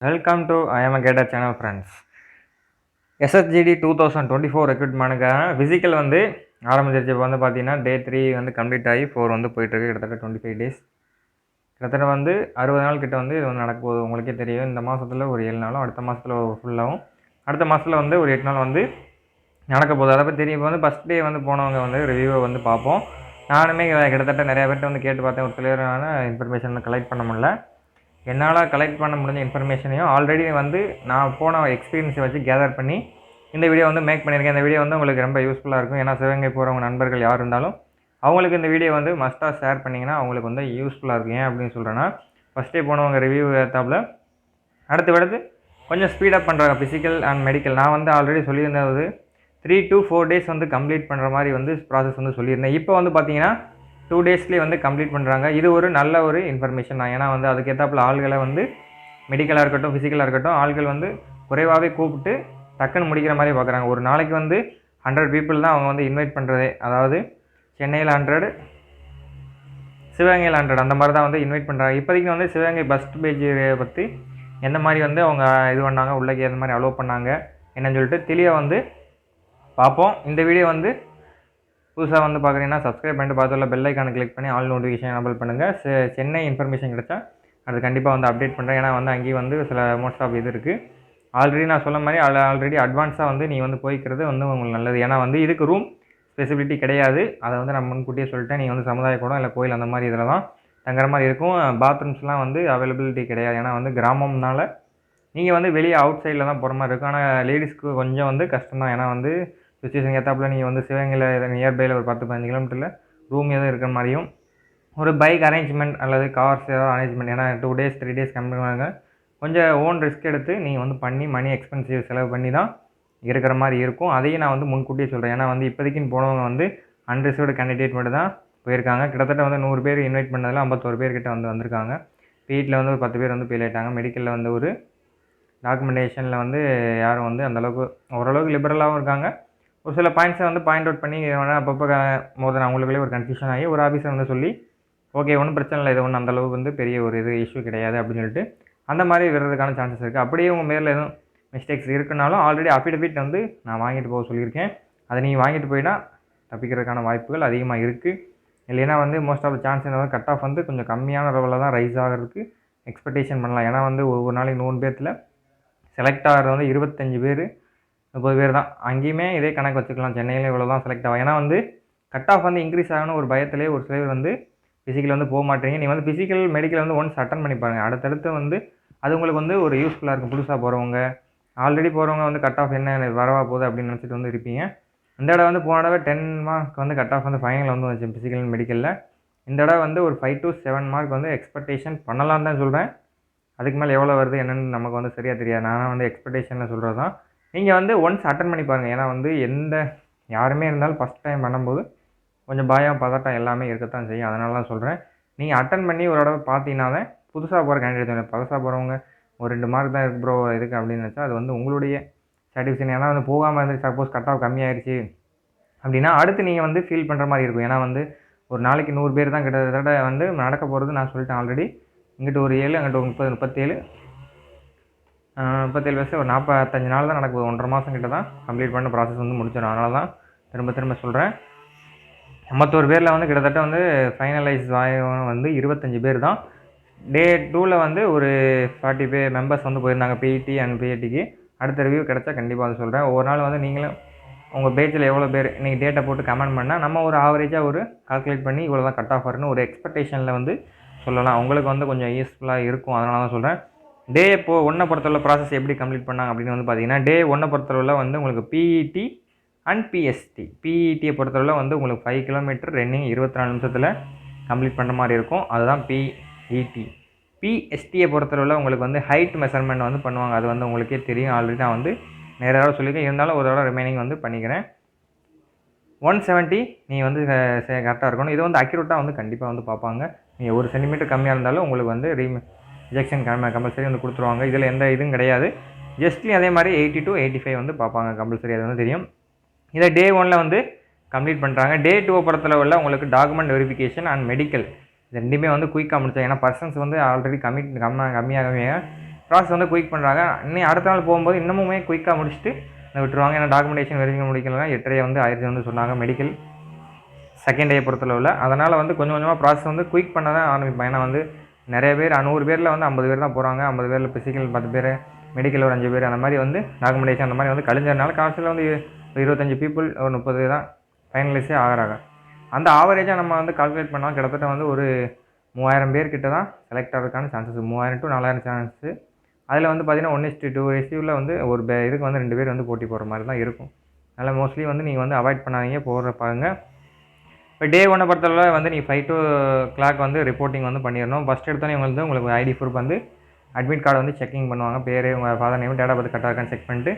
Welcome to I am a Gator channel friends. SSGD 2024 ரெக்ரூட்மெண்ட்டுக்கான physical வந்து ஆரம்பிச்சிருச்சு. இப்போ வந்து பார்த்தீங்கன்னா டே 3 வந்து கம்ப்ளீட் ஆகி 4 வந்து போயிட்டுருக்கு. கிட்டத்தட்ட 25 டேஸ், கிட்டத்தட்ட வந்து 60 நாள் கிட்ட வந்து இது வந்து நடக்க போகுது. உங்களுக்கே தெரியும், இந்த மாதத்தில் ஒரு 7 நாளும், அடுத்த மாதத்தில் ஃபுல்லாகவும், அடுத்த மாதத்தில் வந்து ஒரு 8 நாள் வந்து நடக்க போகுது. அதை பற்றி தெரியும். இப்போ வந்து ஃபஸ்ட் டே வந்து போனவங்க வந்து ரிவ்யூவை வந்து பார்ப்போம். நானுமே கிட்டத்தட்ட நிறையா பேர்கிட்ட வந்து கேட்டு பார்த்தேன். ஒரு கிளியரான இன்ஃபர்மேஷன் கலெக்ட் பண்ண முடியல. என்னால் கலெக்ட் பண்ண முடிஞ்ச இன்ஃபர்மேஷனையும் ஆல்ரெடி வந்து நான் போன எக்ஸ்பீரியன்ஸை வச்சு கேதர் பண்ணி இந்த வீடியோ வந்து மேக் பண்ணியிருக்கேன். இந்த வீடியோ வந்து உங்களுக்கு ரொம்ப யூஸ்ஃபுல்லாக இருக்கும். ஏன்னா சிவகங்கை போகிறவங்க நண்பர்கள் யார் இருந்தாலும் அவங்களுக்கு இந்த வீடியோ வந்து மஸ்ட்டாக ஷேர் பண்ணிங்கன்னா அவங்களுக்கு வந்து யூஸ்ஃபுல்லாக இருக்கும். ஏன் அப்படின்னு சொல்கிறேன்னா, ஃபஸ்ட்டே போனவங்க ரிவ்யூ ஏற்றாப்புல அடுத்து கொஞ்சம் ஸ்பீடப் பண்ணுறாங்க ஃபிசிக்கல் அண்ட் மெடிக்கல். நான் வந்து ஆல்ரெடி சொல்லியிருந்தது 3 to 4 டேஸ் வந்து கம்ப்ளீட் பண்ணுற மாதிரி வந்து ப்ராசஸ் வந்து சொல்லியிருந்தேன். இப்போ வந்து பார்த்தீங்கன்னா 2 டேஸ்லேயே வந்து கம்ப்ளீட் பண்ணுறாங்க. இது ஒரு நல்ல ஒரு இன்ஃபர்மேஷன் தான். ஏன்னா வந்து அதுக்கேற்றாப்புல ஆள்களை வந்து மெடிக்கலாக இருக்கட்டும், ஃபிசிக்கலாக இருக்கட்டும், ஆள்கள் வந்து குறைவாகவே கூப்பிட்டு டக்குன்னு முடிக்கிற மாதிரி பார்க்குறாங்க. ஒரு நாளைக்கு வந்து 100 பீப்புள் தான் அவங்க வந்து இன்வைட் பண்ணுறதே. அதாவது சென்னையில் 100, சிவகங்கையில் 100, அந்த மாதிரி தான் வந்து இன்வைட் பண்ணுறாங்க. இப்போதைக்கு வந்து சிவகங்கை பஸ்ட் பேஜ் பற்றி எந்த மாதிரி வந்து அவங்க இது பண்ணாங்க, உள்ளே எந்த மாதிரி அலோவ் பண்ணாங்க என்னன்னு சொல்லிட்டு தெளிவாக வந்து பார்ப்போம். இந்த வீடியோ வந்து புதுசாக வந்து பார்க்குறீங்கன்னா சப்ஸ்கிரைப் பண்ணிட்டு பார்த்துள்ள பெல் ஐக்கானை கிளிக் பண்ணி ஆல் நோட்டிஃபிகேஷன் எனபிள் பண்ணுங்கள். சென்னை இன்ஃபர்மேஷன் கிடச்சா அது கண்டிப்பாக வந்து அப்டேட் பண்ணுறேன். ஏன்னா வந்து அங்கேயும் வந்து சில மோஸ்ட் ஆஃப் இது இருக்குது. ஆல்ரெடி நான் சொல்ல மாதிரி ஆல்ரெடி அட்வான்ஸாக வந்து நீ வந்து போய்க்கிறது வந்து உங்களுக்கு நல்லது. ஏன்னா வந்து இதுக்கு ரூம் ஸ்பெசிபிலிட்டி கிடையாது. அதை வந்து நான் முன்கூட்டியே சொல்லிட்டேன். நீங்கள் வந்து சமுதாய கூடம் இல்லை கோயில் அந்த மாதிரி இதில் தான் தங்குற மாதிரி இருக்கும். பாத்ரூம்ஸ்லாம் வந்து அவைலபிலிட்டி கிடையாது. ஏன்னா வந்து கிராமம்னால நீங்கள் வந்து வெளியே அவுட் சைடில் தான் போகிற மாதிரி இருக்கும். ஆனால் லேடிஸ்க்கு கொஞ்சம் வந்து கஷ்டம் தான். ஏன்னா வந்து சுச்சுவேஷன் ஏற்றாப்புல நீங்கள் வந்து சிவகங்கையில் நியர்பையில் ஒரு 10-15 கிலோமீட்டரில் ரூம் எதுவும் இருக்கிற மாதிரியும், ஒரு பைக் அரேஞ்ச்மெண்ட் அல்லது கார்ஸ் ஏதாவது அரேஞ்ச்மெண்ட், ஏன்னா 2 டேஸ் 3 டேஸ் கம்மி பண்ணாங்க, கொஞ்சம் ஓன் ரிஸ்க் எடுத்து நீங்கள் வந்து பண்ணி மணி எக்ஸ்பென்சிவ் செலவு பண்ணி தான் இருக்கிற மாதிரி இருக்கும். அதையும் நான் வந்து முன்கூட்டியே சொல்கிறேன். ஏன்னா வந்து இப்போதைக்குன்னு போனவங்க வந்து அன்ரிசர்வ்டு கேண்டிடேட் மட்டும் தான் போயிருக்காங்க. கிட்டத்தட்ட வந்து 100 பேர் இன்வைட் பண்ணதில் 51 பேர்கிட்ட வந்து வந்திருக்காங்க. வீட்டில் வந்து ஒரு 10 பேர் வந்து ஃபெயில் ஆகிட்டாங்க. மெடிக்கலில் வந்து ஒரு டாக்குமெண்டேஷனில் வந்து யாரும் வந்து அந்தளவுக்கு ஓரளவுக்கு லிபரலாகவும் இருக்காங்க. ஒரு சில பாயிண்ட்ஸை வந்து பாயிண்ட் அவுட் பண்ணி அப்பப்போ மோதல் அவங்களுக்குள்ளே ஒரு கன்ஃபியூஷன் ஆகி ஒரு ஆஃபீஸர் வந்து சொல்லி ஓகே ஒன்றும் பிரச்சனை இல்லை, இது ஒன்றும் அந்தளவுக்கு வந்து பெரிய ஒரு இது இஷ்யூ கிடையாது அப்படின்னு சொல்லிட்டு அந்த மாதிரி வர்றதுக்கான சான்சஸ் இருக்குது. அப்படியே உங்கள் மேலே எதுவும் மிஸ்டேக்ஸ் இருக்குனாலும் ஆல்ரெடி அஃபிடவிட் வந்து நான் வாங்கிட்டு போக சொல்லியிருக்கேன். அதை நீங்கள் வாங்கிட்டு போயிட்டா தப்பிக்கிறதுக்கான வாய்ப்புகள் அதிகமாக இருக்குது. இல்லைன்னா வந்து மோஸ்ட் ஆஃப் சான்ஸ் என்ன கட் ஆஃப் வந்து கொஞ்சம் கம்மியான லெவலில் தான் ரைஸ் ஆகிறதுக்கு எக்ஸ்பெக்டேஷன் பண்ணலாம். ஏன்னா வந்து ஒவ்வொரு நாளைக்கு 100 பேர்த்தில் செலக்ட் ஆகிறது வந்து 25 பேர் 30 பேர் தான். அங்கேயுமே இதே கணக்கு வச்சுக்கலாம். சென்னையில் இவ்வளோ தான் செலக்ட் ஆகும். ஏன்னா வந்து கட் ஆஃப் வந்து இன்க்ரீஸ் ஆகணும் ஒரு பயத்திலே ஒரு சிலர் வந்து ஃபிசிக்கல் வந்து போக மாட்டேங்க. நீங்கள் வந்து ஃபிசிக்கல் மெடிக்கல் வந்து ஒன்ஸ் அட்டன் பண்ணி பாருங்கள். அடுத்தடுத்து வந்து அது உங்களுக்கு வந்து ஒரு யூஸ்ஃபுல்லாக இருக்கும். புதுசாக போகிறவங்க, ஆல்ரெடி போகிறவங்க வந்து கட் ஆஃப் என்ன வரவா போகுது அப்படின்னு நினச்சிட்டு வந்து இருப்பீங்க. இந்த தடவை வந்து போன தடவை 10 மார்க் வந்து கட் ஆஃப் வந்து ஃபைனல் வந்து வந்துச்சு ஃபிசிக்கல் மெடிக்கலில். இந்த தடவை வந்து ஒரு 5 to 7 மார்க் வந்து எக்ஸ்பெக்டேஷன் பண்ணலான்னு தான் சொல்கிறேன். அதுக்கு மேலே எவ்வளோ வருது என்னென்னு நமக்கு வந்து சரியாக தெரியாது. நான் வந்து எக்ஸ்பெக்டேஷனில் சொல்கிறது தான். நீங்கள் வந்து ஒன்ஸ் அட்டன் பண்ணி பாருங்கள். ஏன்னா வந்து யாருமே இருந்தாலும் ஃபஸ்ட் டைம் பண்ணும்போது கொஞ்சம் பயம் பதட்டம் எல்லாமே இருக்கத்தான் செய்யும். அதனால தான் சொல்கிறேன். நீங்கள் அட்டன் பண்ணி ஒரு தடவை பார்த்தீங்கன்னா தான் புதுசாக போகிற கேண்டிடேட், புதுசாக போகிறவங்க ஒரு 2 மார்க் தான் இருக்கு ப்ரோ இதுக்கு அப்படின்னு நினச்சா அது வந்து உங்களுடைய சாட்டிஸ்ஃபேக்ஷன். ஏன்னா வந்து போகாமல் இருந்து சப்போஸ் கட் ஆஃப் கம்மியாயிருச்சு அப்படின்னா அடுத்து நீங்கள் வந்து ஃபீல் பண்ணுற மாதிரி இருக்கும். ஏன்னா வந்து ஒரு நாளைக்கு 100 பேர் தான் கிட்டத்தட்ட வந்து நடக்க போகிறது. நான் சொல்லிட்டேன் ஆல்ரெடி. இங்கிட்டு ஒரு 7, அங்கிட்டு ஒரு 30, 37 வயசு ஒரு 45 நாள் தான் நடக்குது. 1.5 மாதம் கிட்ட தான் கம்ப்ளீட் பண்ண ப்ராசஸ் வந்து முடிச்சிடும். அதனால தான் திரும்ப சொல்கிறேன். 51 பேரில் வந்து கிட்டத்தட்ட வந்து ஃபைனலைஸ் வந்து 25 பேர் தான். டே 2ல் வந்து ஒரு 40 பேர் மெம்பர்ஸ் வந்து போயிருந்தாங்க பிஇடி அண்ட் பிஏடிக்கு. அடுத்த ரிவ்யூ கிடச்சா கண்டிப்பாக அதை சொல்கிறேன். ஒவ்வொரு நாள் வந்து நீங்களும் உங்கள் பேஜில் எவ்வளோ பேர் இன்றைக்கி டேட்டா போட்டு கமெண்ட் பண்ணால் நம்ம ஒரு ஆவரேஜாக ஒரு கால்குலேட் பண்ணி இவ்வளோ தான் கட் ஆஃப் வரும்னு ஒரு எக்ஸ்பெக்டேஷனில் வந்து சொல்லலாம். உங்களுக்கு வந்து கொஞ்சம் யூஸ்ஃபுல்லாக இருக்கும். அதனால தான் சொல்கிறேன். டே 1 பொறுத்தவரை ப்ராசஸ் எப்படி கம்ப்ளீட் பண்ணாங்க அப்படின்னு வந்து பார்த்தீங்கன்னா, டே 1 பொறுத்தவரை வந்து உங்களுக்கு பிஇடி அண்ட் பிஎஸ்டி. பிஇடியை பொறுத்தவரை வந்து உங்களுக்கு 5 கிலோமீட்டர் ரன்னிங் 24 நிமிஷத்தில் கம்ப்ளீட் பண்ணுற மாதிரி இருக்கும். அதுதான் பிஇடி. பிஎஸ்டியை பொறுத்தவரை உங்களுக்கு வந்து ஹைட் மெஷர்மெண்ட் வந்து பண்ணுவாங்க. அது வந்து உங்களுக்கே தெரியும். ஆல்ரெடி நான் வந்து நிறைய தடவை சொல்லியிருக்கேன். இருந்தாலும் ஒரு தடவை ரிமைனிங் வந்து பண்ணிக்கிறேன். 170 நீங்கள் வந்து கரெக்டாக இருக்கணும். இது வந்து அக்யூரேட்டாக வந்து கண்டிப்பாக வந்து பார்ப்பாங்க. நீங்கள் 1 சென்டிமீட்டர் கம்மியாக இருந்தாலும் உங்களுக்கு வந்து ரிஜெக்ஷன் கம்பல்சரி வந்து கொடுத்துருவாங்க. இதில் எந்த இதுவும் கிடையாது. ஜஸ்ட்லி அதே மாதிரி 80 to 85 வந்து பார்ப்பாங்க கம்பல்சரி. அது வந்து தெரியும். இதை டே 1ல் வந்து கம்ப்ளீட் பண்ணுறாங்க. டே 2 பொறுத்தளவில் உங்களுக்கு டாக்குமெண்ட் வெரிஃபிகேஷன் அண்ட் மெடிக்கல் இது ரெண்டுமே வந்து குயிக்காக முடிச்சாங்க. ஏன்னா பர்சன்ஸ் வந்து ஆல்ரெடி கம்மியாக ப்ராசஸ் வந்து குயிக் பண்ணுறாங்க. இன்னும் அடுத்த நாள் போகும்போது இன்னமுமே குயிக்காக முடிச்சுட்டு விட்டுருவாங்க. ஏன்னா டாக்குமெண்டேஷன் வெரிஃபிகேஷன் முடிக்கலன்னா 8:30 வந்து ஆயிடுச்சு வந்து சொன்னாங்க மெடிக்கல் செகண்ட் டே பொறுத்தளவில். அதனால் வந்து கொஞ்சம் கொஞ்சமாக ப்ராசஸ் வந்து குயிக் பண்ண தான் ஆரம்பிப்பேன். ஏன்னா வந்து நிறைய பேர் 100 பேரில் வந்து 50 பேர் தான் போகிறாங்க. 50 பேரில் ஃபிசிக்கல் 10 பேர், மெடிக்கல் ஒரு 5 பேர், அந்த மாதிரி வந்து டாக்குமெண்டேஷன் அந்த மாதிரி வந்து கழிஞ்சதுனால காசில் வந்து 25 பீப்புள் ஒரு 30 தான் ஃபைனலிஸ்டே ஆகிறாங்க. அந்த ஆவரேஜாக நம்ம வந்து கால்குலேட் பண்ணால் கிட்டத்தட்ட வந்து ஒரு 3000 பேர்கிட்ட தான் செலக்ட் ஆகிறதுக்கான சான்சஸ் 3000 to 4000 சான்ஸு. அதில் வந்து பார்த்தீங்கன்னா 1:2 ரேஷியோவில் வந்து ஒரு இதுக்கு வந்து 2 பேர் வந்து போட்டி போடுற மாதிரி தான் இருக்கும். அதனால் மோஸ்ட்லி வந்து நீங்கள் வந்து அவாய்ட் பண்ணாதீங்க, போடுற பாருங்க. இப்போ டே 1 பொறுத்தளவு வந்து நீங்கள் 5 o'clock வந்து ரிப்போர்ட்டிங் வந்து பண்ணிடணும். ஃபஸ்ட் எடுத்தோன்னே உங்களுக்கு ஐடி ப்ரூஃப் வந்து அட்மிட் கார்டு வந்து செக்கிங் பண்ணுவாங்க. பேர், உங்கள் father name, date of birth கரெக்டாக இருக்கான்னு செக் பண்ணிட்டு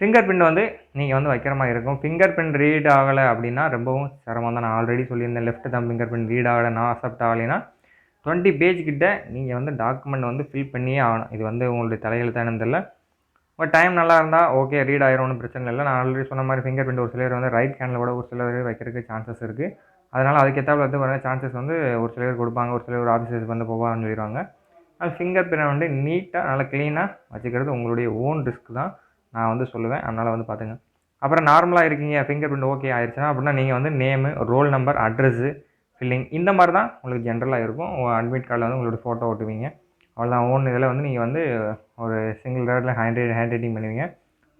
ஃபிங்கர் பிரிண்ட் வந்து நீங்கள் வந்து வைக்கிற மாதிரி இருக்கும். ஃபிங்கர் பிரிண்ட் ரீட் ஆகலை அப்படின்னா ரொம்பவும் சிரமம் தான். நான் ஆல்ரெடி சொல்லியிருந்தேன், லெஃப்ட் தான் ஃபிங்கர் பிரிண்ட் ரீட் ஆகலை, நான் அக்செப்ட் ஆகலைன்னா 20 பேஜ் கிட்ட நீங்கள் வந்து டாக்குமெண்ட் வந்து ஃபில் பண்ணியே ஆகணும். இது வந்து உங்களுடைய தலையெழுத்தானு தெரியல. உங்கள் டைம் நல்லா இருந்தால் ஓகே, ரீட் ஆயிரும், ஒன்றும் பிரச்சனை இல்லை. நான் ஆல்ரெடி சொன்ன மாதிரி ஃபிங்கர் பிரிண்ட் ஒரு சிலர் வந்து ரைட் ஹேண்டில் கூட ஒரு சிலர் வைக்கிறதுக்கு சான்சஸ் இருக்குது. அதனால் அதுக்கேற்றாப்புல வந்து பாருங்கள் சான்சஸ் வந்து ஒரு சிலர் கொடுப்பாங்க, ஒரு சிலர் ஒரு ஆஃபீஸர்ஸ் வந்து போவான்னு சொல்லிடுவாங்க. அது ஃபிங்கர் பிரிண்ட் வந்து நீட்டாக நல்லா க்ளீனாக வச்சுக்கிறது உங்களுடைய ஓன் ரிஸ்க் தான் நான் வந்து சொல்லுவேன். அதனால் வந்து பார்த்துங்க. அப்புறம் நார்மலாக இருக்கீங்க, ஃபிங்கர் பிரிண்ட் ஓகே ஆயிடுச்சுன்னா அப்படின்னா நீங்கள் வந்து name, roll number, address, filling இந்த மாதிரி தான் உங்களுக்கு ஜென்ரலாக இருக்கும். அட்மிட் கார்டில் வந்து உங்களோட ஃபோட்டோ ஓட்டுவீங்க, அவ்வளோதான். ஓன் இதில் வந்து நீங்கள் வந்து ஒரு சிங்கிள் ரேட்டில் ஹேண்ட் ரைட்டிங் பண்ணுவீங்க.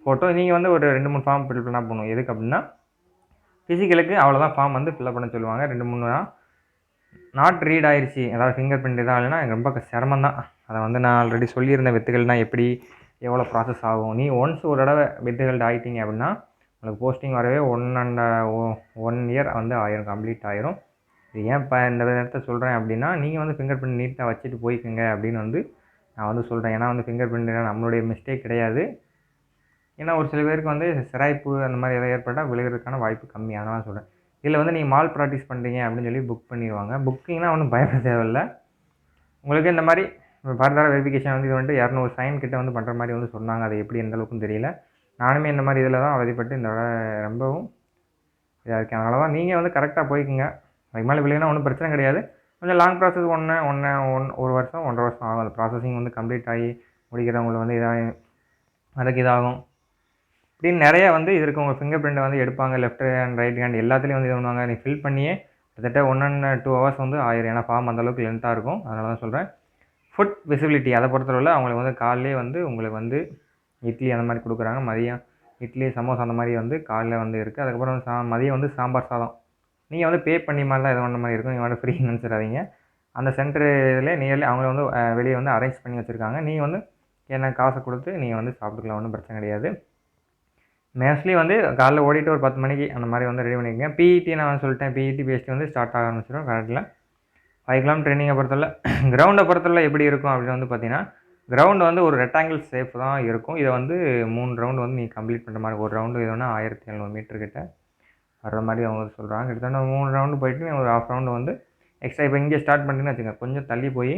ஃபோட்டோ நீங்கள் வந்து ஒரு 2-3 ஃபார்ம் ஃபில் பண்ணால் போகணும். எதுக்கு அப்படின்னா ஃபிசிக்கலுக்கு அவ்வளோதான் ஃபார்ம் வந்து ஃபில்அப் பண்ண சொல்லுவாங்க. 2-3 தான். நாட் ரீட் ஆயிடுச்சு, அதாவது ஃபிங்கர் பிரிண்ட் இதாக இல்லைன்னா ரொம்ப சிரமம் தான். அதை வந்து நான் ஆல்ரெடி சொல்லியிருந்த வித்துகள்னால் எப்படி எவ்வளோ ப்ராசஸ் ஆகும். நீ ஒன்ஸ் ஒரு தடவை வித்துகள்டு ஆகிட்டீங்க அப்படின்னா உங்களுக்கு போஸ்டிங் வரவே 1 year வந்து ஆயிரும், கம்ப்ளீட் ஆயிரும். இது ஏன் இப்போ இந்த நேரத்தை சொல்கிறேன் அப்படின்னா நீங்கள் வந்து ஃபிங்கர் பிரிண்ட் நீட்டாக வச்சுட்டு போய்க்குங்க அப்படின்னு வந்து நான் வந்து சொல்கிறேன். ஏன்னா வந்து ஃபிங்கர் பிரிண்ட் நம்மளுடைய மிஸ்டேக் கிடையாது. ஏன்னா ஒரு சில பேருக்கு வந்து சிராய்ப்பு அந்த மாதிரி எதாவது ஏற்பட்டால் விழுகிறதுக்கான வாய்ப்பு கம்மி, அதனால் சொல்கிறேன். இதில் வந்து நீங்கள் மால் ப்ராக்டிஸ் பண்ணுறீங்க அப்படின்னு சொல்லி புக் பண்ணிடுவாங்க. புக்கிங்னா ஒன்றும் பயப்பட தேவையில்லை. உங்களுக்கு இந்த மாதிரி ஃபர்தராக வெரிஃபிகேஷன் வந்து இது வந்துட்டு 200 சைன் கிட்ட வந்து பண்ணுற மாதிரி வந்து சொன்னாங்க. அது எப்படி எந்த அளவுக்குன்னு தெரியல. நானுமே இந்த மாதிரி இதில் தான் அவதிப்பட்டு இந்த ரொம்பவும் இதாக இருக்கேன். அதனால தான் நீங்கள் வந்து கரெக்டாக போய்க்குங்க. அதுக்கு மேலே விழுகுனா ஒன்றும் பிரச்சனை கிடையாது. கொஞ்சம் லாங் ப்ராசஸ் 1 வருஷம் 1.5 வருஷம் ஆகும். அது ப்ராசஸிங் வந்து கம்ப்ளீட் ஆகி முடிக்கிறவங்களுக்கு வந்து இதாக அதுக்கு இதாகும். இப்படின்னு நிறையா வந்து இது இருக்குது. உங்கள் ஃபிங்கர் பிரிண்ட்டை வந்து எடுப்பாங்க, லெஃப்ட் ஹேண்ட், ரைட் ஹேண்ட் எல்லாத்துலேயும் வந்து இது பண்ணுவாங்க. நீ ஃபில் பண்ணியே கிட்டத்தட்ட 1 and 2 hours வந்து ஆயிரும். ஏன்னா ஃபார்ம் அந்தளவுக்கு லென்த்தாக இருக்கும். அதனால தான் சொல்கிறேன். ஃபுட் விசிபிலிட்டி அதை பொறுத்தவரை அவங்களுக்கு வந்து காலையிலே வந்து உங்களுக்கு வந்து இட்லி அந்த மாதிரி கொடுக்குறாங்க. மதியம் இட்லி, சமோசா அந்த மாதிரி வந்து காலையில் வந்து இருக்குது. அதுக்கப்புறம் மதியம் வந்து சாம்பார் சாதம். நீங்கள் வந்து பே பண்ணி மாதிரி தான் இது பண்ண மாதிரி இருக்கும். நீங்கள் வந்து ஃப்ரீ நினச்சிடாதீங்க. அந்த சென்டர் இதில் நியர்லி அவங்கள வந்து வெளியே வந்து அரேஞ்ச் பண்ணி வச்சுருக்காங்க. நீங்கள் வந்து என்ன காசை கொடுத்து நீங்கள் வந்து சாப்பிட்டுக்கலாம், ஒன்றும் பிரச்சனை கிடையாது. மோஸ்ட்லி வந்து காலைல ஓடிட்டு ஒரு 10 மணிக்கு அந்த மாதிரி வந்து ரெடி பண்ணிக்கோங்க. பிஇடி நான் சொல்லிட்டேன், பிஇடி பேஸ்ட்டு வந்து ஸ்டார்ட் ஆக ஆரம்பிச்சிடும் கரெக்டில். 5 km ட்ரைனிங்கை பொறுத்தவரை கிரவுண்டை பொறுத்தவரை எப்படி இருக்கும் அப்படின்னு வந்து பார்த்தீங்கன்னா, கிரவுண்டு வந்து ஒரு ரெக்டாங்கிள் ஷேப் தான் இருக்கும். இதை வந்து 3 ரவுண்டு வந்து நீங்கள் கம்ப்ளீட் பண்ணுற மாதிரி. ஒரு ரவுண்டு இது ஒன்று 1700 மீட்டர் கிட்ட வர்ற மாதிரி அவங்க சொல்கிறாங்க. கிட்டத்தட்ட 3 ரவுண்டு போயிட்டு ஒரு ½ ரவுண்டு வந்து எக்ஸ்ட்ரா இப்போ இங்கே ஸ்டார்ட் பண்ணிட்டுன்னு வச்சுக்கோங்க, கொஞ்சம் தள்ளி போய்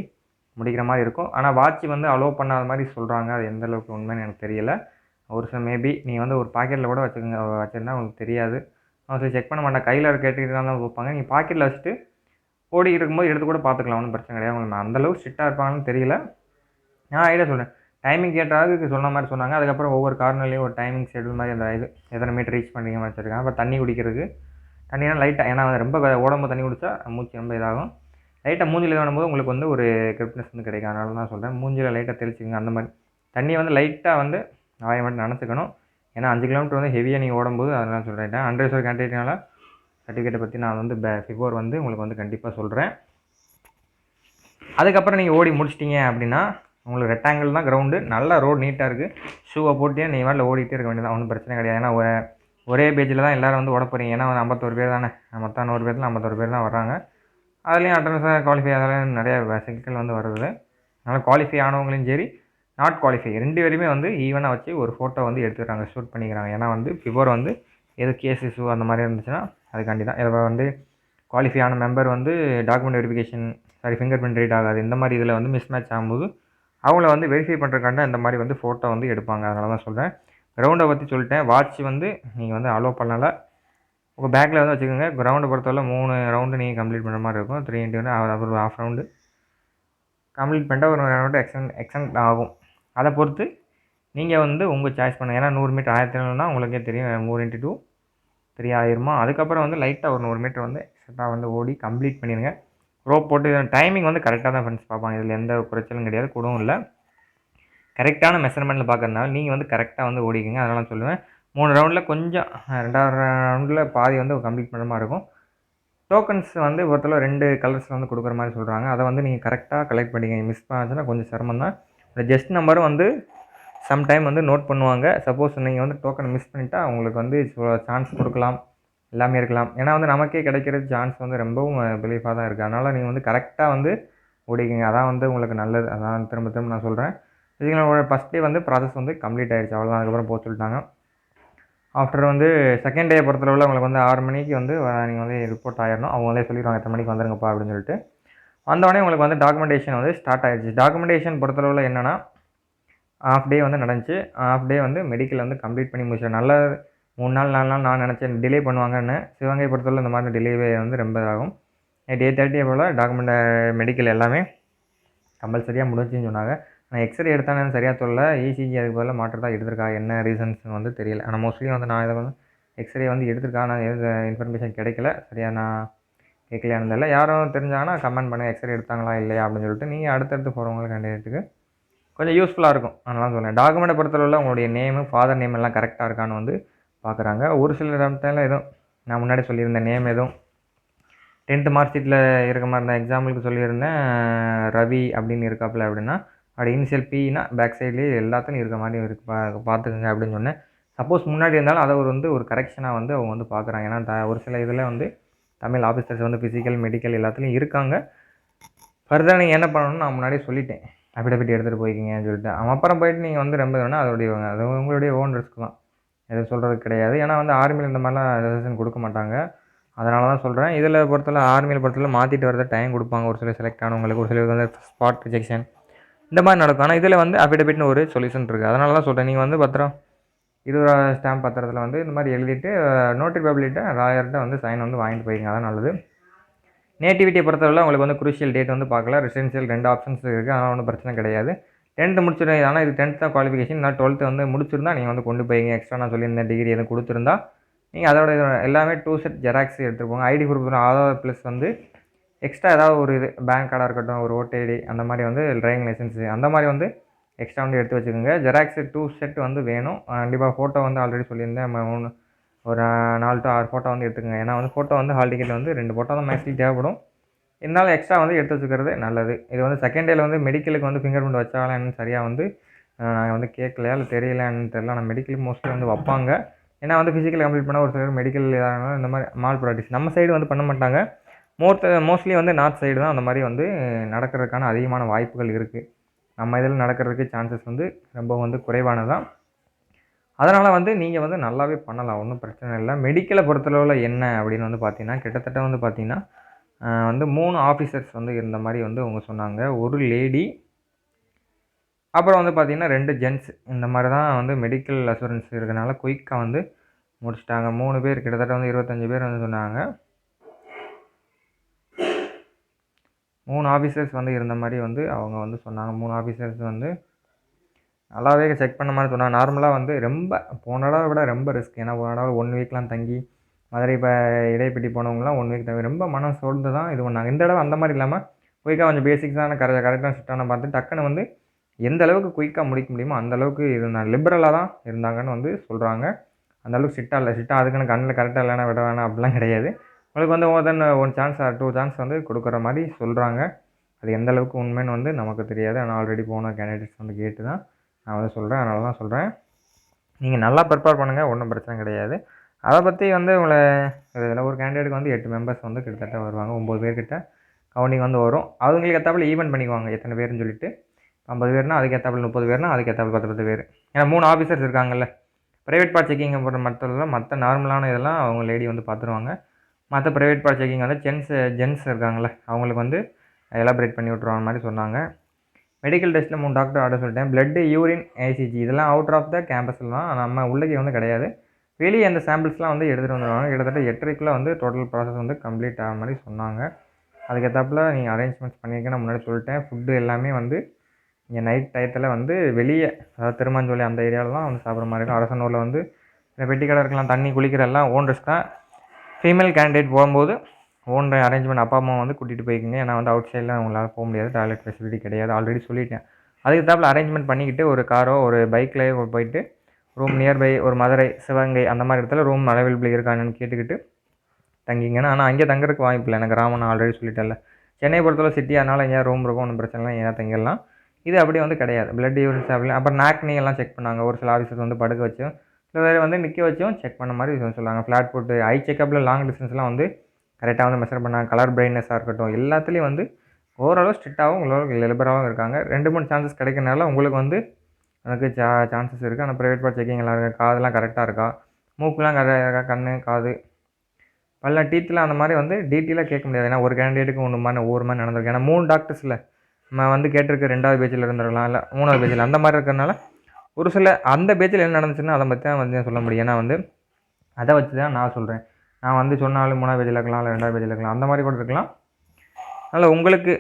முடிக்கிற மாதிரி இருக்கும். ஆனால் வாட்ச் வந்து அலோவ் பண்ணாத மாதிரி சொல்கிறாங்க. அது எந்த அளவுக்கு உண்மைன்னு எனக்கு தெரியலை. ஒரு சில மேபி நீங்கள் வந்து ஒரு பாக்கெட்டில் கூட வச்சுருந்தா உங்களுக்கு தெரியாது. அவங்க செக் பண்ண மாட்டாங்க, கையில் கேட்டுக்கிட்டு தான் வைப்பாங்க. நீங்கள் பாக்கெட்டில் வச்சுட்டு ஓடி இருக்கும்போது எடுத்து கூட பார்த்துக்கலாம், ஒன்றும் பிரச்சனை கிடையாது. உங்களுக்கு அந்தளவுக்கு ஸ்ட்ரிக்டாக இருப்பாங்கன்னு தெரியல. நான் ஐடியா சொல்கிறேன். டைமிங் கேட்டாவது சொன்ன மாதிரி சொன்னாங்க. அதுக்கப்புறம் ஒவ்வொரு கார்னர்லேயும் ஒரு டைமிங் ஷெட்யூல் மாதிரி அந்த இது எத்தனை மீட்டர் ரீச் பண்ணுறீங்க மாதிரி வச்சுருக்காங்க. அப்புறம் தண்ணி குடிக்கிறதுக்கு தண்ணினா லைட்டாக, ஏன்னா ரொம்ப உடம்பு தண்ணி குடித்தா மூச்சு ரொம்ப இதாகும். லைட்டாக மூஞ்சில் இது உங்களுக்கு வந்து ஒரு கிரிப்னஸ் வந்து கிடைக்கும். அதனால தான் சொல்கிறேன், மூஞ்சில் லைட்டாக தெளிச்சிக்கங்க. அந்த மாதிரி தண்ணி வந்து லைட்டாக வந்து வாயை மட்டும் நினச்சிக்கணும். ஏன்னா 5 கிலோமீட்டர் வந்து ஹெவியாக நீங்கள் ஓடும்போது அதெல்லாம் சொல்கிறேன். 100 கேண்டிடேட்னால சர்டிஃபிகேட்டை பற்றி நான் வந்து பிஃபோர் வந்து உங்களுக்கு வந்து கண்டிப்பாக சொல்கிறேன். அதுக்கப்புறம் நீங்கள் ஓடி முடிச்சிட்டிங்க அப்படின்னா உங்களுக்கு ரெக்டாங்கிள் தான் கிரவுண்டு, நல்லா ரோடு நீட்டாக இருக்குது. ஷூவை போட்டு நீங்கள் வேலை ஓடிட்டே இருக்க வேண்டியதான், ஒன்றும் பிரச்சனை கிடையாது. ஏன்னா ஒரே பேஜில் தான் எல்லோரும் வந்து ஓட போகிறீங்க. ஏன்னா 51 பேர் தானே, மொத்தம் 100 பேரில் 51 பேர் தான் வர்றாங்க. அதுலேயும் அட்டனன்ஸாக குவாலிஃபை அதெல்லாம் நிறைய சிக்கல் வந்து வருது. அதனால் குவாலிஃபை ஆனவங்களையும் சரி, நாட் குவாலிஃபை 2 பேருமே வந்து ஈவனாக வச்சு ஒரு ஃபோட்டோ வந்து எடுத்துக்கிறாங்க, ஷூட் பண்ணிக்கிறாங்க. ஏன்னா வந்து பிஃபோர் வந்து எது கேஸ் இஷ்யூ அந்த மாதிரி இருந்துச்சுன்னா அதுக்காண்டி தான். இதில் வந்து குவாலிஃபை ஆன மெம்பர் வந்து document verification finger print read ஆகாது, இந்த மாதிரி இதில் வந்து மிஸ் மேட்ச் ஆகும்போது அவங்கள வந்து வெரிஃபை பண்ணுறதுக்காண்ட இந்த மாதிரி வந்து ஃபோட்டோ வந்து எடுப்பாங்க. அதனால தான் சொல்கிறேன். கிரவுண்டை பற்றி சொல்லிட்டேன். வாட்ச் வந்து நீங்கள் வந்து அலோவ் பண்ணல, உங்கள் பேக்கில் வந்து வச்சுக்கோங்க. கிரவுண்டை பொறுத்தவரை 3 ரவுண்டு நீங்கள் கம்ப்ளீட் பண்ணுற மாதிரி இருக்கும். 3 into 1 அப்புறம் ½ ரவுண்டு கம்ப்ளீட் பண்ணிட்டு ஒரு ரவுண்டு எக்ஸ்டெண்ட் ஆகும். அதை பொறுத்து நீங்கள் வந்து உங்கள் சாய்ஸ் பண்ணுங்கள். ஏன்னா 100 மீட்டர் 1700னா உங்களுக்கே தெரியும் 3 × 2 3000 அதுக்கப்புறம் வந்து லைட்டாக ஒரு 100 மீட்டர் வந்து எக்ஸ்ட்ரா வந்து ஓடி கம்ப்ளீட் பண்ணிடுங்க. ரோப் போட்டு டைமிங் வந்து கரெக்டாக தான் ஃப்ரெண்ட்ஸ் பார்ப்பாங்க. இதில் எந்த குறைச்சலும் கிடையாது, கூடவும் இல்லை. கரெக்டான மெஷர்மெண்ட்டில் பார்க்கறதுனால நீங்கள் வந்து கரெக்டாக வந்து ஓடிக்குங்க. அதனால் சொல்லுவேன் 3 ரவுண்டில் கொஞ்சம் 2வது ரவுண்டில் பாதி வந்து கம்ப்ளீட் பண்ணுற மாதிரி இருக்கும். டோக்கன்ஸ் வந்து ஒருத்தர் 2 கலர்ஸில் வந்து கொடுக்குற மாதிரி சொல்கிறாங்க. அதை வந்து நீங்கள் கரெக்டாக கலெக்ட் பண்ணிக்கங்க. மிஸ் ஆச்சுன்னா கொஞ்சம் சிரமம் தான். இந்த ஜஸ்ட் நம்பரும் வந்து சம்டைம் வந்து நோட் பண்ணுவாங்க. சப்போஸ் நீங்கள் வந்து டோக்கன் மிஸ் பண்ணிட்டா உங்களுக்கு வந்து சான்ஸ் கொடுக்கலாம், எல்லாமே இருக்கலாம். ஏன்னா வந்து நமக்கே கிடைக்கிற சான்ஸ் வந்து ரொம்பவும் பிலீஃபாக தான் இருக்குது. அதனால் நீங்கள் வந்து கரெக்டாக வந்து ஓடிக்குங்க. அதான் வந்து உங்களுக்கு நல்லது. அதான் திரும்ப திரும்ப நான் சொல்கிறேன். இதுங்களோட ஃபஸ்ட் டே வந்து ப்ராசஸ் வந்து கம்ப்ளீட் ஆகிடுச்சு. அவ்வளோதான். அதுக்கப்புறம் போக சொல்லிட்டாங்க. ஆஃப்டர் வந்து செகண்ட் டே பொறுத்தளவில் உங்களுக்கு வந்து 6 மணிக்கு வந்து நீங்கள் வந்து ரிப்போர்ட் ஆகிடணும். அவங்களே சொல்லிடுவாங்க எத்தனை மணிக்கு வந்துருங்கப்பா அப்படின்னு சொல்லிட்டு. வந்தோடனே உங்களுக்கு வந்து டாக்குமெண்டேஷன் வந்து ஸ்டார்ட் ஆகிடுச்சு. டாக்குமெண்டேஷன் பொறுத்தளவில் என்னென்னா ஆஃப் டே வந்து நடந்துச்சு. ஆஃப் டே வந்து மெடிக்கல் வந்து கம்ப்ளீட் பண்ணி முடிச்சேன். நல்லா 3 நாள் 4 நாள் நான் நினச்சேன் டிலே பண்ணுவாங்கன்னு. சிவகங்கை பொறுத்தளவில் இந்த மாதிரி டிலேவே வந்து ரொம்ப ஆகும். நைட் 8:30 போல் மெடிக்கல் எல்லாமே கம்பல்சரியாக முடிஞ்சுன்னு சொன்னாங்க. நான் எக்ஸ்ரே எடுத்தானு சரியாக சொல்லல. இசிஜி அதுக்கு பதிலாக மாற்று தான் எடுத்திருக்கா. என்ன ரீசன்ஸ்னு வந்து தெரியல. ஆனால் மோஸ்ட்லி வந்து நான் இதை வந்து எக்ஸ்ரே வந்து எடுத்திருக்கா. ஆனால் எது இன்ஃபர்மேஷன் கிடைக்கல. சரியாக நான் கேட்கலையானு தெரியல. யாரும் தெரிஞ்சாங்கன்னா கமெண்ட் பண்ணுங்கள் எக்ஸ்ரே எடுத்தாங்களா இல்லையா அப்படின்னு சொல்லிட்டு. நீங்கள் அடுத்தடுத்து போகிறவங்களுக்கு கேண்டிடேட்டுக்கு கொஞ்சம் யூஸ்ஃபுல்லாக இருக்கும். அதனால சொல்லுங்கள். டாக்குமெண்ட்டை பொறுத்தளவில் உங்களுடைய நேமு ஃபாதர் நேம் எல்லாம் கரெக்டாக இருக்கான்னு வந்து பார்க்குறாங்க. ஒரு சில இடத்துல எதுவும் நான் முன்னாடி சொல்லியிருந்த நேம் எதுவும் 10th மார்க் ஷீட்டில் இருக்க மாதிரி இருந்தால் எக்ஸாம்பிளுக்கு சொல்லியிருந்தேன் ரவி அப்படின்னு இருக்காப்புல அப்படின்னா அப்படி இனிஷியல் பின்னா பேக் சைட்லேயே எல்லாத்துலையும் இருக்க மாதிரி இருக்கு பார்த்துக்குங்க அப்படின்னு சொன்னேன். சப்போஸ் முன்னாடி இருந்தாலும் அதை வந்து ஒரு கரெக்ஷனாக வந்து அவங்க வந்து பார்க்குறாங்க. ஏன்னா ஒரு சில இதில் வந்து தமிழ் ஆஃபீஸர்ஸ் வந்து ஃபிசிக்கல் மெடிக்கல் எல்லாத்துலேயும் இருக்காங்க. ஃபர்தராக நீங்கள் என்ன பண்ணணும்னு நான் முன்னாடியே சொல்லிட்டேன். அஃபிடவிட் எடுத்துகிட்டு போய்க்கிங்கன்னு சொல்லிட்டு. அவன் அப்புறம் போயிட்டு நீங்கள் வந்து ரொம்ப வேணால் அது உங்களுடைய ஓன் ரிஸ்க் தான், எதுவும் சொல்கிறது கிடையாது. ஏன்னா வந்து ஆர்மியில் இந்த மாதிரிலாம் ரெசன் கொடுக்க மாட்டாங்க. அதனால தான் சொல்கிறேன். இதில் பொறுத்தவரை ஆர்மியில் பொறுத்தவரை மாற்றிட்டு வரத டைம் கொடுப்பாங்க. ஒரு சில செலக்ட் ஆனவங்களுக்கு, ஒரு சிலருக்கு வந்து ஸ்பாட் ரிஜெக்ஷன் இந்த மாதிரி நடக்கும். ஆனால் இதில் வந்து அஃபிடவிட்னு ஒரு சொல்யூஷன் இருக்குது. அதனால தான் சொல்கிறேன். நீங்கள் வந்து பத்திரம் 20 ஸ்டாம்ப் பத்திரத்தில் வந்து இந்த மாதிரி எழுதிட்டு நோட்டரி பப்ளிக்கிட்ட லாயர்கிட்ட வந்து சைன் வந்து வாங்கிட்டு போய்க்கிங்க. அதான் நல்லது. நேட்டிவிட்டியை பொறுத்தவரை உங்களுக்கு வந்து குரூஷியல் டேட் வந்து பார்க்கல. ரெசிடென்ஷியல் 2 ஆப்ஷன்ஸ் இருக்குது. அதனால் ஒன்றும் பிரச்சனை கிடையாது. 10th முடிச்சிருக்கேன். ஆனால் இது 10th தான் குவாலிஃபிகேஷன். நான் 12th வந்து முடிச்சிருந்தா நீங்கள் வந்து கொண்டு போய்ங்க. எக்ஸ்ட்ரா நான் சொல்லியிருந்தேன் டிகிரி எதுவும் கொடுத்துருந்தா நீங்கள் அதோட எல்லாமே 2 செட் ஜெராக்ஸ் எடுத்துகிட்டு போங்க. ஐடி ப்ரூஃப் ஆதார் ப்ளஸ் வந்து எக்ஸ்ட்ரா ஏதாவது ஒரு இது பேங்க் கார்டாக இருக்கட்டும், ஒரு ஓட்டர் ஐடி அந்த மாதிரி வந்து டிரைவிங் லைசன்ஸு அந்த மாதிரி வந்து எக்ஸ்ட்ரா வந்து எடுத்து வச்சுக்கோங்க. ஜெராக்ஸு 2 செட் வந்து வேணும். கண்டிப்பாக ஃபோட்டோ வந்து ஆல்ரெடி சொல்லியிருந்தேன். ஒரு 4 to 6 ஃபோட்டோ வந்து எடுத்துக்கோங்க. ஏன்னா வந்து ஃபோட்டோ வந்து ஹால் டிக்கெட் வந்து 2 ஃபோட்டோ தான் மேக்ஸிமம் தேவைப்படும். இருந்தாலும் எக்ஸ்ட்ரா வந்து எடுத்து வச்சுக்கிறது நல்லது. இது வந்து செகண்ட் டேயில் வந்து மெடிக்கலுக்கு வந்து ஃபிங்கர் பிரிண்ட் வச்சாலும் என்னன்னு சரியாக வந்து நாங்கள் வந்து கேட்கலையா இல்லை தெரியலையான்னு தெரியல. ஆனால் மெடிக்கலுக்கு மோஸ்ட்லி வந்து வைப்பாங்க. ஏன்னா வந்து ஃபிசிக்கல் கம்ப்ளீட் பண்ணால் ஒரு சிலர் மெடிக்கல் இதாகனால இந்த மாதிரி மால் ப்ராக்டிஸ் நம்ம சைடு வந்து பண்ண மாட்டாங்க. மோஸ்ட்லி வந்து நார்த் சைடு தான் அந்த மாதிரி வந்து நடக்கிறதுக்கான அதிகமான வாய்ப்புகள் இருக்குது. நம்ம இதில் நடக்கிறதுக்கு சான்சஸ் வந்து ரொம்ப வந்து குறைவானதான். அதனால் வந்து நீங்கள் வந்து நல்லாவே பண்ணலாம், ஒன்றும் பிரச்சனை இல்லை. மெடிக்கலை பொறுத்தளவில் என்ன அப்படின்னு வந்து பார்த்தீங்கன்னா கிட்டத்தட்ட வந்து பார்த்தீங்கன்னா வந்து 3 ஆஃபீஸர்ஸ் வந்து இருந்த மாதிரி வந்து அவங்க சொன்னாங்க. ஒரு லேடி, அப்புறம் வந்து பார்த்தீங்கன்னா 2 ஜென்ட்ஸ். இந்த மாதிரி தான் வந்து மெடிக்கல் அஷூரன்ஸ் இருக்கிறதுனால குயிக்காக வந்து முடிச்சிட்டாங்க. 3 பேர் கிட்டத்தட்ட வந்து 25 பேர் வந்து சொன்னாங்க. 3 ஆஃபீஸர்ஸ் வந்து இருந்த மாதிரி வந்து அவங்க வந்து சொன்னாங்க. 3 ஆஃபீஸர்ஸ் வந்து நல்லாவே செக் பண்ண மாதிரி சொன்னாங்க. நார்மலாக வந்து ரொம்ப போன தடவை விட ரொம்ப ரிஸ்க். ஏன்னா போன தடவை 1 வீக்லாம் தங்கி மதுரை இப்போ இடைப்பட்டி போனவங்களாம் 1 வீக் தங்கி ரொம்ப மனம் சோர்ந்து தான் இது பண்ணாங்க. இந்த தடவை அந்த மாதிரி இல்லாமல் குயிக்காக கொஞ்சம் பேசிக்ஸான கரெக்டான ஸ்ட்ரிக்டான பார்த்து டக்குன்னு வந்து எந்த அளவுக்கு குயிக்காக முடிக்க முடியுமோ அந்த அளவுக்கு இருந்தாங்க. லிபரலாக தான் இருந்தாங்கன்னு வந்து சொல்கிறாங்க. அந்தளவுக்கு ஸ்ட்ரிக்டாக இல்லை. ஸ்ட்ரிக்டாக அதுக்குன்னு கண்ணில் கரெக்டாக இல்லைனா விட வேணாம் அப்படிலாம் கிடையாது. உங்களுக்கு வந்து மோர் தென் 1 சான்ஸ் ஆர் 2 சான்ஸ் வந்து கொடுக்குற மாதிரி சொல்கிறாங்க. அது எந்த அளவுக்கு உண்மைன்னு வந்து நமக்கு தெரியாது. ஆனால் ஆல்ரெடி போன கேண்டிடேட்ஸ் வந்து கேட்டு தான் நான் வந்து சொல்கிறேன். அதனால தான் சொல்கிறேன். நீங்கள் நல்லா ப்ரிப்பேர் பண்ணுங்கள், ஒன்றும் பிரச்சனை கிடையாது. அதை பற்றி வந்து உங்களை இதில் ஒரு கேண்டிடேட்டுக்கு வந்து 8 மெம்பர்ஸ் வந்து கிட்டத்தட்ட வருவாங்க. 9 பேர்கிட்ட கவுண்டிங் வந்து வரும். அவங்களுக்கு ஏற்றாப்புல ஈவெண்ட் பண்ணிக்குவாங்க எத்தனை பேர்னு சொல்லிட்டு. 50 பேர்னா அதுக்கு ஏற்றாப்புல 30 பேர்னா அதுக்கு ஏற்றாப்புல 10 பேர். ஏன்னா 3 ஆஃபீஸர்ஸ் இருக்காங்கல்ல. ப்ரைவேட் பார்ட் செக்கிங் போகிற மற்ற நார்மலான இதெல்லாம் அவங்க லேடி வந்து பார்த்துருவாங்க. மற்ற ப்ரைவேட் பார்ட் செக்கிங் வந்து ஜென்ஸ் இருக்காங்கள்ல அவங்களுக்கு வந்து எலாபரேட் பண்ணி விட்ருவாங்க மாதிரி சொன்னாங்க. மெடிக்கல் டெஸ்ட்டில் 3 டாக்டர் ஆர்டர் சொல்லிட்டேன். பிளட்டு, யூரின், ஐசிஜி இதெல்லாம் அவுட் ஆஃப் த கேம்பஸில் தான், நம்ம உள்ளே வந்து கிடையாது. வெளியே அந்த சாம்பிள்ஸ்லாம் வந்து எடுத்துகிட்டு வந்துடுவாங்க. கிட்டத்தட்ட 8:30க்குள்ளே வந்து டோட்டல் ப்ராசஸ் வந்து கம்ப்ளீட் ஆகிற மாதிரி சொன்னாங்க. அதுக்கேற்றாப்புல நீங்கள் அரேஞ்ச்மெண்ட்ஸ் பண்ணியிருக்கேன். நான் முன்னாடி சொல்லிட்டேன். ஃபுட்டு எல்லாமே வந்து இங்கே நைட் டயத்தில் வந்து வெளியே அதாவது திருமாஞ்சோலை அந்த ஏரியாவில் தான் வந்து சாப்பிட்ற மாதிரி இருக்கும். அரசனூரில் வந்து இந்த பெட்டி கடை இருக்கலாம், தண்ணி குளிக்கிற எல்லாம் ஓன் ரிஸ்க் தான். ஃபீமேல் கேண்டிடேட் போகும்போது ஓன் அரேஞ்ச்மெண்ட் அப்பா அம்மா வந்து கூட்டிகிட்டு போய்க்குங்க. ஏன்னா வந்து அவுட் சைடில் உங்களால் போக முடியாது, டாய்லெட் ஃபெசிலிட்டி கிடையாது, ஆல்ரெடி சொல்லிட்டேன். அதுக்கு தாப்பில் அரேஞ்ச்மெண்ட் பண்ணிக்கிட்டு ஒரு காரோ ஒரு பைக்லேயோ போயிட்டு ரூம் நியர்பை ஒரு மதுரை, சிவகங்கை அந்த மாதிரி இடத்துல ரூம் அவைலபிள் இருக்காங்கன்னு கேட்டுக்கிட்டு தங்கிங்கன்னா. ஆனால் அங்கே தங்குறதுக்கு வாய்ப்பு இல்லை, எனக்கு கிராமம் நான் ஆல்ரெடி சொல்லிட்டேன்ல. சென்னை பொறுத்தவரை சிட்டி, அதனால் எங்கேயா ரூம் இருக்கும், ஒன்றும் பிரச்சனை இல்லை, ஏன் தங்கிடலாம். இது அப்படி வந்து கிடையாது. பிளட் யூரின் சாம்பிள் அப்புறம் நாக்னி எல்லாம் செக் பண்ணாங்க. ஒரு சில ஆஃபீஸர்ஸ் வந்து படுக்க வச்சும் சில பேர் வந்து நிற்க வச்சும் செக் பண்ண மாதிரி சொல்லுவாங்க. ஃப்ளாட் போட்டு ஐ செக்கப்பில் லாங் டிஸ்டன்ஸ்லாம் வந்து கரெக்டாக வந்து மெஷர் பண்ணாங்க. கலர் பிரைட்னஸாக இருக்கட்டும், எல்லாத்துலேயும் வந்து ஓரளவு ஸ்ட்ரிக்டாகவும் உங்களுக்கு லிபராகவும் இருக்காங்க. 2-3 சான்சஸ் கிடைக்கிறனால உங்களுக்கு வந்து எனக்கு சான்சஸ் இருக்குது. ஆனால் ப்ரைவேட் பார்ட் செக்கிங் எல்லாம் இருக்குது. காதெல்லாம் கரெக்டாக இருக்கா, மூக்குலாம் கரெக்டாக இருக்கா, கண், காது, பல்ல, டீத்தில் அந்த மாதிரி வந்து டீட்டெயிலாக கேட்க முடியாது. ஏன்னா ஒரு கேண்டிடேட்டுக்கு ஒவ்வொரு மாதிரி நடந்திருக்கு. ஏன்னா 3 டாக்டர்ஸில் நம்ம வந்து கேட்டிருக்க 2வது பேஜில் இருந்துடலாம், இல்லை 3வது பேஜில் அந்த மாதிரி இருக்கிறனால ஒரு சில அந்த பேஜில் என்ன நடந்துச்சுன்னா அதை பற்றி தான் வந்து சொல்ல முடியும். ஏன்னா வந்து அதை வச்சு தான் நான் சொல்கிறேன். நான் வந்து சொன்னாலும் 3வது பேஜில் இருக்கலாம், இல்லை 2வது பேஜில் இருக்கலாம், அந்த மாதிரி கூட இருக்கலாம். அதனால் உங்களுக்கு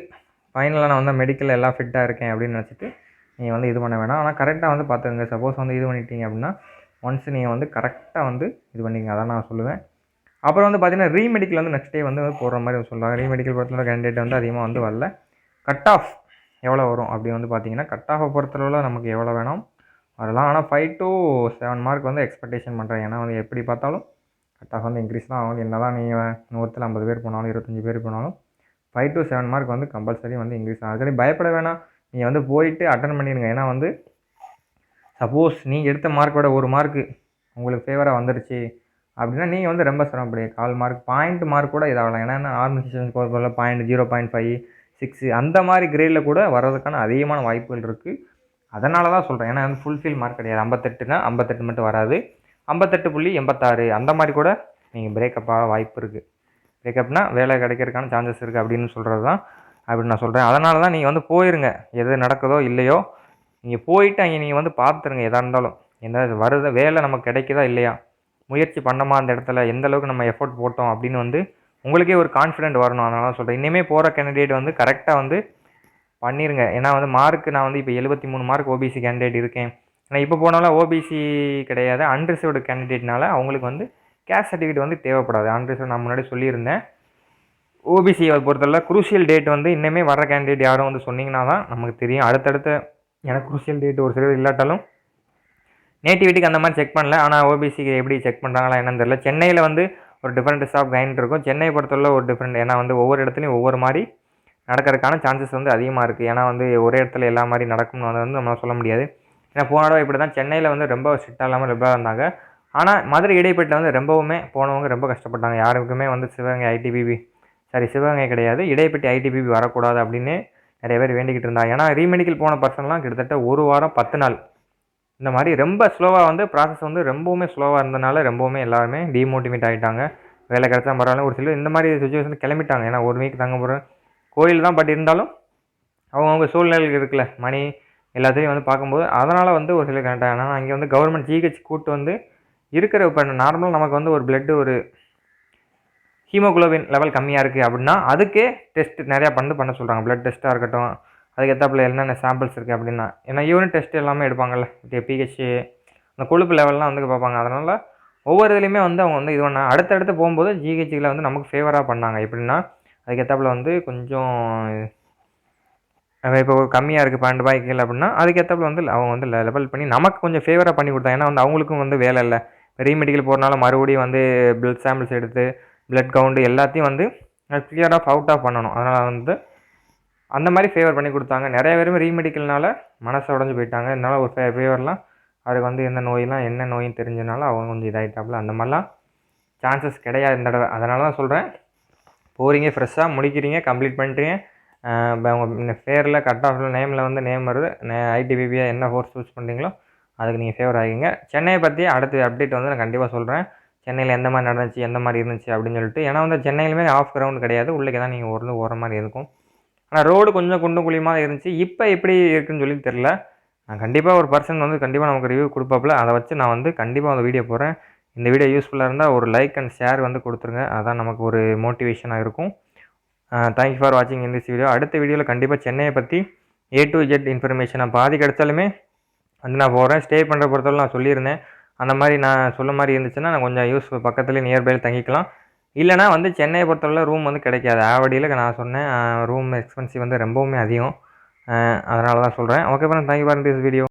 ஃபைனலாக நான் வந்து மெடிக்கல் எல்லாம் ஃபிட்டாக இருக்கேன் அப்படின்னு நினச்சிட்டு நீங்கள் வந்து இது பண்ண வேணாம். ஆனால் கரெக்டாக வந்து பார்த்துக்கங்க. சப்போஸ் வந்து இது பண்ணிட்டீங்க அப்படின்னா ஒன்ஸ் நீங்கள் வந்து கரெக்டாக வந்து இது பண்ணிங்க, அதான் நான் சொல்லுவேன். அப்புறம் வந்து பார்த்தீங்கன்னா ரீமெடிக்கல் வந்து நெக்ஸ்ட் டே வந்து போடுற மாதிரி சொல்லுவாங்க. ரீமெடிக்கல் பொறுத்தவரை கேண்டிடேட் வந்து அதிகமாக வந்து வரல. கட் ஆஃப் எவ்வளோ வரும் அப்படின்னு வந்து பார்த்தீங்கன்னா, கட் ஆஃபை பொறுத்தளவில் நமக்கு எவ்வளோ வேணும் வரலாம். ஆனால் 5 to 7 மார்க் வந்து எக்ஸ்பெக்டேஷன் பண்ணுறேன். ஏன்னா வந்து எப்படி பார்த்தாலும் கட் ஆஃப் வந்து இன்க்ரீஸ் தான் ஆகும். என்ன தான் நீங்கள் 150 பேர் போனாலும் 25 பேர் போனாலும் 5 to 7 மார்க் வந்து கம்பல்சரி வந்து இன்க்ரீஸ் ஆகும். அதுக்கு பயப்பட வேணாம். நீங்கள் வந்து போயிட்டு அட்டன் பண்ணிடுங்க. ஏன்னா வந்து சப்போஸ் நீங்கள் எடுத்த மார்க்கோட ஒரு மார்க்கு உங்களுக்கு ஃபேவராக வந்துடுச்சு அப்படின்னா நீங்கள் வந்து ரொம்ப சிரமப்படுங்க. 1/4 மார்க் பாயிண்ட் மார்க் கூட இதாகலாம். ஏன்னா ஆர்கனைசேஷன் போகிறதுல 0.5 6 அந்த மாதிரி கிரேடில் கூட வர்றதுக்கான அதிகமான வாய்ப்புகள் இருக்குது. அதனால தான் சொல்கிறேன். ஏன்னா வந்து ஃபுல்ஃபில் மார்க் கிடையாது. 58னா 58 மட்டும் வராது, 58.86 அந்த மாதிரி கூட நீங்கள் பிரேக்கப்பாக வாய்ப்பு இருக்குது. பிரேக்கப்னா வேலை கிடைக்கிறதுக்கான சான்சஸ் இருக்குது அப்படின்னு சொல்கிறது தான் அப்படின்னு நான் சொல்கிறேன். அதனால தான் நீங்கள் வந்து போயிருங்க. எது நடக்குதோ இல்லையோ நீங்கள் போயிட்டு அங்கே நீங்கள் வந்து பார்த்துருங்க. எதாக இருந்தாலும் என்ன வருது வேலை நமக்கு கிடைக்குதா இல்லையா, முயற்சி பண்ணமா அந்த இடத்துல எந்த அளவுக்கு நம்ம எஃபோர்ட் போட்டோம் அப்படின்னு வந்து உங்களுக்கே ஒரு கான்ஃபிடென்ட் வரணும். அதனால தான் சொல்கிறேன். இனிமேல் போகிற கேண்டிடேட் வந்து கரெக்டாக வந்து பண்ணிடுங்க. ஏன்னா வந்து மார்க்கு நான் வந்து இப்போ 73 மார்க் ஓபிசி கேண்டிடேட் இருக்கேன். ஏன்னா இப்போ போனாலும் ஓபிசி கிடையாது, அன்ரிசர்வ்டு கேண்டிடேட்னால அவங்களுக்கு வந்து கேஸ்ட் சர்டிஃபிகேட் வந்து தேவைப்படாது. அன்ரிசர்வ் நான் முன்னாடி சொல்லியிருந்தேன். ஓபிசியை பொறுத்தவரை குரூஷியல் டேட் வந்து இன்னுமே வர கேண்டிடேட் யாரும் வந்து சொன்னிங்கன்னா தான் நமக்கு தெரியும். அடுத்தடுத்த எனக்கு குரூஷியல் டேட் ஒரு சிலர் இல்லாட்டாலும் நேட்டிவிட்டிக்கு அந்த மாதிரி செக் பண்ணல. ஆனால் ஓபிசிக்கு எப்படி செக் பண்ணுறாங்களா என்னன்னு தெரியல. சென்னையில் வந்து ஒரு டிஃப்ரெண்ட் ஆஃப் கைண்ட் இருக்கும். சென்னையை பொறுத்தவரை ஒரு டிஃப்ரெண்ட். ஏன்னா வந்து ஒவ்வொரு இடத்துலையும் ஒவ்வொரு மாதிரி நடக்கிறதுக்கான சான்சஸ் வந்து அதிகமாக இருக்குது. ஏன்னா வந்து ஒரே இடத்துல எல்லா மாதிரி நடக்கும்னு வந்து நம்மளால் சொல்ல முடியாது. ஏன்னா போன தடவை இப்படி தான் சென்னையில் வந்து ரொம்ப ஸ்ட்ரிக்டாக இல்லாமல் ரெகுலராக இருந்தாங்க. ஆனால் மதுரை இடைப்பேட்டில் வந்து ரொம்பவுமே போனவங்க ரொம்ப கஷ்டப்பட்டாங்க. யாருக்குமே வந்து சிவகங்கை கிடையாது, இடைப்பேட்டி ஐடிபிபி வரக்கூடாது அப்படின்னு நிறைய பேர் வேண்டிக்கிட்டு இருந்தாங்க. ஏன்னா ரீமெடிக்கல் போன பர்சன்லாம் கிட்டத்தட்ட 1 வாரம் 10 நாள் இந்த மாதிரி ரொம்ப ஸ்லோவாக வந்து ப்ராசஸ் வந்து ரொம்பவுமே ஸ்லோவாக இருந்தனால ரொம்பவுமே எல்லாருமே டிமோட்டிவேட் ஆகிட்டாங்க. வேலை கிடச்சா பரவாயில்ல, ஒரு சிலர் இந்த மாதிரி சுச்சுவேஷன் கிளம்பிட்டாங்க. ஏன்னா 1 வீக் தங்க போகிறேன் கோயில் தான், பட் இருந்தாலும் அவங்கவுங்க சூழ்நிலைகள் இருக்குல்ல, மணி எல்லாத்தையும் வந்து பார்க்கும்போது அதனால் வந்து ஒரு சிலர் கரெக்டாக. ஆனால் அங்கே வந்து கவர்மெண்ட் ஜிஹெச் கூட்டு வந்து இருக்கிற இப்போ நார்மலாக நமக்கு வந்து ஒரு பிளட்டு ஒரு ஹீமோகுளோபின் லெவல் கம்மியாக இருக்குது அப்படின்னா அதுக்கே டெஸ்ட் நிறையா பண்ண சொல்கிறாங்க. பிளட் டெஸ்ட்டாக இருக்கட்டும், அதுக்கு ஏற்றாப்புல என்னென்ன சாம்பிள்ஸ் இருக்குது அப்படின்னா. ஏன்னா யூரின் டெஸ்ட் எல்லாமே எடுப்பாங்கல்ல, பிஹெச் அந்த கொழுப்பு லெவல்லாம் வந்து பார்ப்பாங்க. அதனால் ஒவ்வொரு இதுலேயுமே வந்து அவங்க வந்து இது பண்ணாங்க. அடுத்தடுத்து போகும்போது ஜிஹெச்சில் வந்து நமக்கு ஃபேவராக பண்ணாங்க. எப்படின்னா அதுக்கு ஏற்றாப்புல வந்து கொஞ்சம் இப்போ கம்மியாக இருக்குது 12 ரூபாய்க்கு கீழே அப்படின்னா அதுக்கு ஏற்றாப்புல வந்து அவங்க வந்து லெவல் பண்ணி நமக்கு கொஞ்சம் ஃபேவராக பண்ணி கொடுத்தாங்க. ஏன்னா வந்து அவங்களுக்கும் வந்து வேலை இல்லை, ரீமெடிக்கல் போகிறனால மறுபடியும் வந்து பிளட் சாம்பிள்ஸ் எடுத்து பிளட் கவுண்டு எல்லாத்தையும் வந்து கிளியர் ஆஃப் அவுட் ஆஃப் பண்ணணும். அதனால் வந்து அந்த மாதிரி ஃபேவர் பண்ணி கொடுத்தாங்க. நிறைய பேருமே ரீமெடிக்கல்னால மனசை உடஞ்சி போயிட்டாங்க. இதனால் ஒரு ஃபேவர்லாம் அதுக்கு வந்து எந்த நோயெலாம் என்ன நோயின்னு தெரிஞ்சனால அவங்க கொஞ்சம் இதாகிட்டாப்புல. அந்த மாதிரிலாம் சான்சஸ் கிடையாது இந்த தடவை. அதனால தான் சொல்கிறேன், போகிறீங்க ஃப்ரெஷ்ஷாக முடிக்கிறீங்க, கம்ப்ளீட் பண்ணிட்டீங்க. உங்கள் ஃபேரில் கட் ஆஃப் நேமில் வந்து நேம் வருது, ஐடிபிபியை என்ன கோர்ஸ் சூஸ் பண்ணுறீங்களோ அதுக்கு நீங்கள் ஃபேவர் ஆகிங்க. சென்னையை பற்றி அடுத்த அப்டேட் வந்து நான் கண்டிப்பாக சொல்கிறேன். சென்னையில் எந்த மாதிரி நடந்துச்சு, எந்த மாதிரி இருந்துச்சு அப்படின்னு சொல்லிட்டு. ஏன்னா வந்து சென்னையிலுமே ஆஃப் கிரவுண்ட் கிடையாது, உள்ளே தான் நீங்கள் ஓடுற மாதிரி இருக்கும். ஆனால் ரோடு கொஞ்சம் குண்டும் குழியுமாக இருந்துச்சு. இப்போ எப்படி இருக்குதுன்னு சொல்லி தெரில. நான் கண்டிப்பாக ஒரு பர்சன் வந்து கண்டிப்பாக நமக்கு ரிவ்யூ கொடுப்பாப்புல. அதை வச்சு நான் வந்து கண்டிப்பாக அந்த வீடியோ போடுறேன். இந்த வீடியோ யூஸ்ஃபுல்லாக இருந்தால் ஒரு லைக் அண்ட் ஷேர் வந்து கொடுத்துருங்க. அதான் நமக்கு ஒரு மோட்டிவேஷனாக இருக்கும். தேங்க்யூ ஃபார் வாட்சிங் இன் திஸ் வீடியோ. அடுத்த வீடியோவில் கண்டிப்பாக சென்னையை பற்றி A to Z இன்ஃபர்மேஷன் நான் பாதி கிடச்சாலுமே வந்து நான் போகிறேன். ஸ்டே பண்ணுற பொறுத்தவரை நான் சொல்லியிருந்தேன். அந்த மாதிரி நான் சொன்ன மாதிரி இருந்துச்சுன்னா நான் கொஞ்சம் பக்கத்துலேயே நியர்பையில் தங்கிக்கலாம். இல்லைனா வந்து சென்னையை பொறுத்தவரை ரூம் வந்து கிடைக்காது. ஆவடியில் நான் சொன்னேன் ரூம் எக்ஸ்பென்சிவ் வந்து ரொம்பவுமே அதிகம். அதனால தான் சொல்கிறேன். Okay friends, thank you for this video.